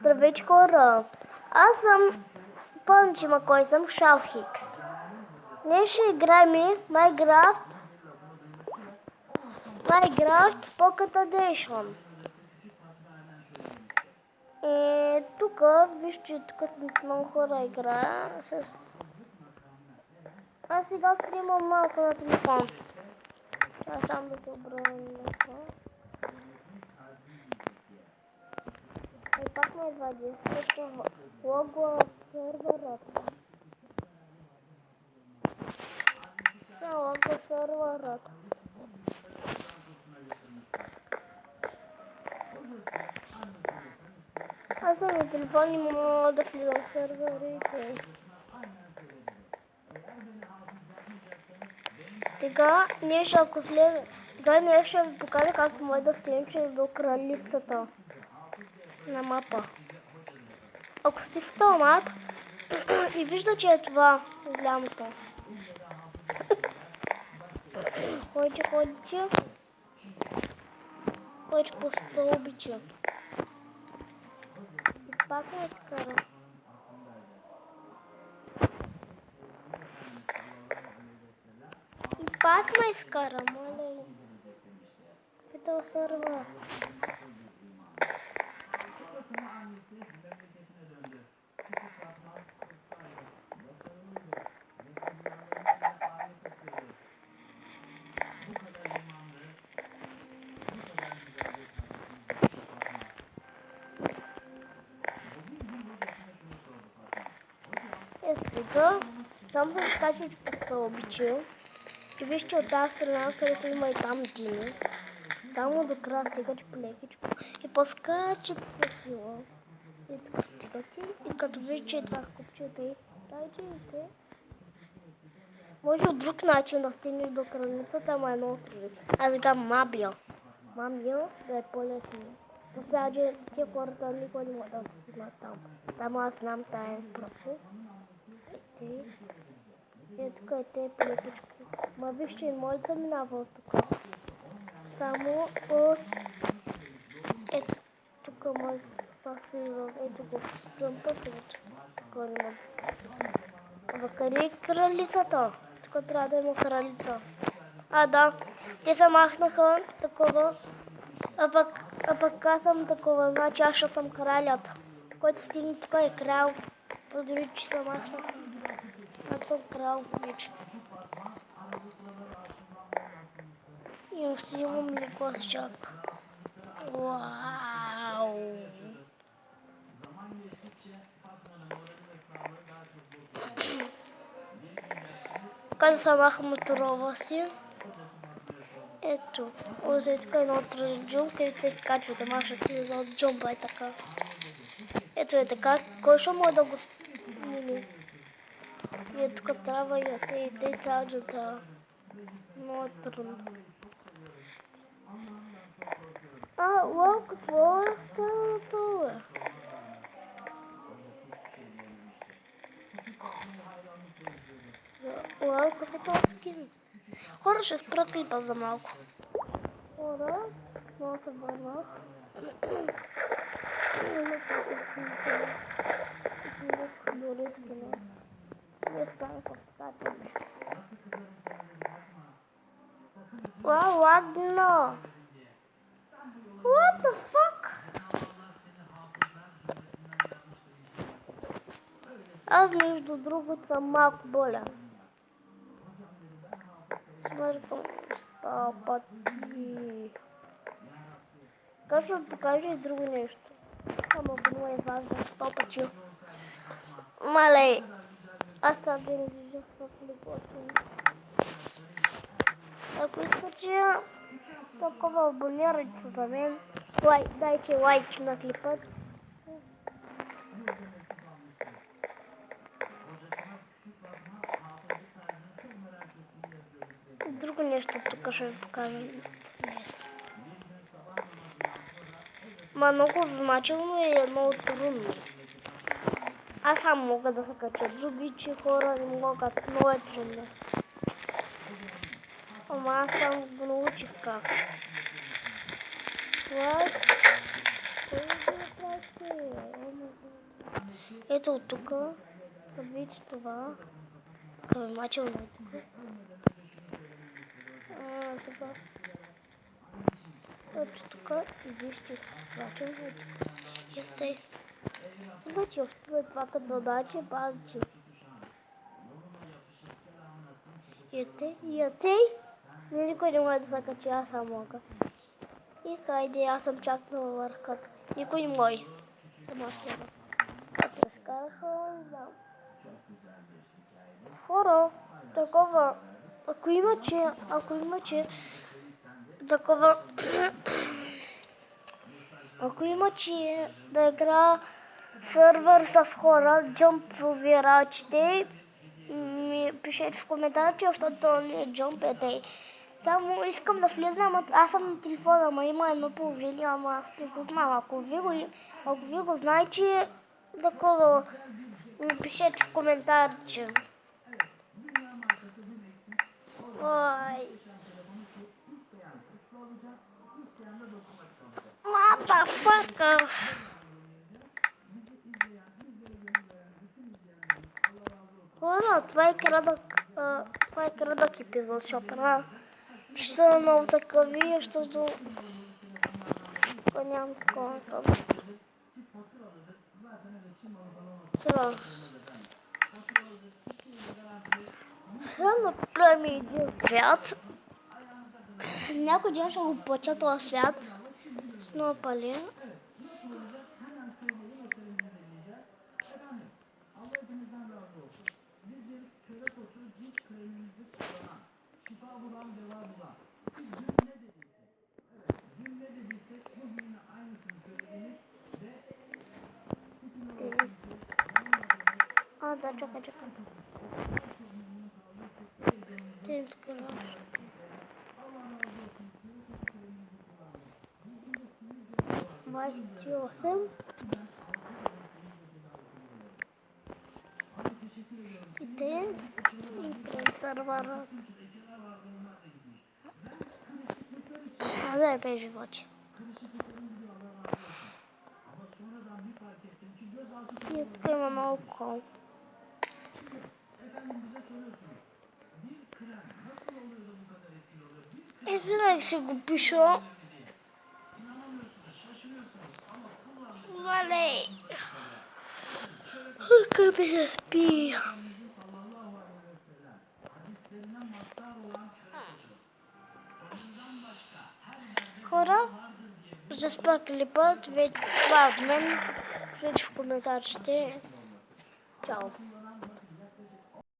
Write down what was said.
Здравейте хора! Аз съм... Помните ма кой съм? Шалхикс. Ние ще играем Minecraft Pocket Edition. Тук, вижте, тук много хора играя. Аз сега стримам малко на телефон. Сега само да се обравя на това. Пак ме извади. Ето лого серверът. Лого серверът. Аз съм на телефон и мога да влизам в серверите. Сега ние ще ви покажа как може да стигнем чрез до кралицата на мапа. Ако сте в този мап и вижда, че е това голямото. Ходите по стълбиче. И пак ме изкара. Пак ме изкара, моля. В този сервер. Сега, само да скачате по стълбиче. Че вижте от тази страна, където има и там дими. Само до края стигате полекичко и поскачате с сила. И тук стигате и като вижте това купчета и дайте. Може от друг начин да стигнеш до кралицата, ама е много трудно. Аз сега мабия да е по-лесно. Но сега тия хората никой не може да стигнат там. Там аз знам тая процес. Е, тук е те полекичко. Ма вижте, може да минава от тук. Само от... Ето, тук може да се слиза. Ето го, джъмпът. Ама къде е кралицата? Тук трябва да има кралица. Да, те се махнаха такова. А пък аз съм такова, значи аз ще съм кралят. Който стигне тук е крал. Дори че се махнаха. Аз съм крал вече. И си имам леко с чак. Вау! Къде се маха моторова си? Ето, озе тук едно от джумп, където се скачват, ама ще си за от джумпа е така. Ето е така, кой ще може да го смени? И е тук трябва и те трябва да... Много трудно. Уау, какво е станало? Уау, какво е това скин? Хора, ще спра клипа за малко. Хора, много се върнах. Дори скина. Не стане в статия. Уау, лагно! What the fuck? Аз между другото съм малко болен. Смъркам пъти. Така ще ви покажа и друго нещо. Ама ако не е важно, 100 пъти. Малей! Аз това да не виждам в легото. Ако искате толкова абонирайте се за мен, дайте лайк на клипът. Друго нещо тук ще ви покажа днес. Ма много внимателно и много трудно. Аз сам мога да се кача, другите хора не могат, много е трудно. Ама аз сам го научих как. Това е... Кой го направи? Ето от тук. Видите това. Внимателно тук. Така. Ето тук и вижте внимателно тук. Ето. Значи след това като задача пазичи. Ете. Никой не може да се качи, аз съм мога. И хайде, аз съм чак на върха. Никой не може. Сама хора. Ако разкараха, да. Хора, такова. Ако има, че да игра сървър с хора, джъмповирачите, ми пишете в коментарите, защото не е джъмпете. Само искам да влезна, аз съм на телефона, ама има едно положение, ама аз не го знам. Ако ви го знаете, такова ми пишете в коментарите. Ой. Motherfucker. Хора, това е крадък епизод, ще правя. Ще са много такъви, защото нямам такова. Сега. Направим един свят. Някой ден ще го плача този свят. Много пали. Да, чакай. Ти откриваш. Майстиосем. И те и сървърът. Да е бе животи. И тук има много кол. Винаги си го пиша. Валей! Как би да спи? Хора, заспа клипът, това от мен. Пишете в коментарите. Чао!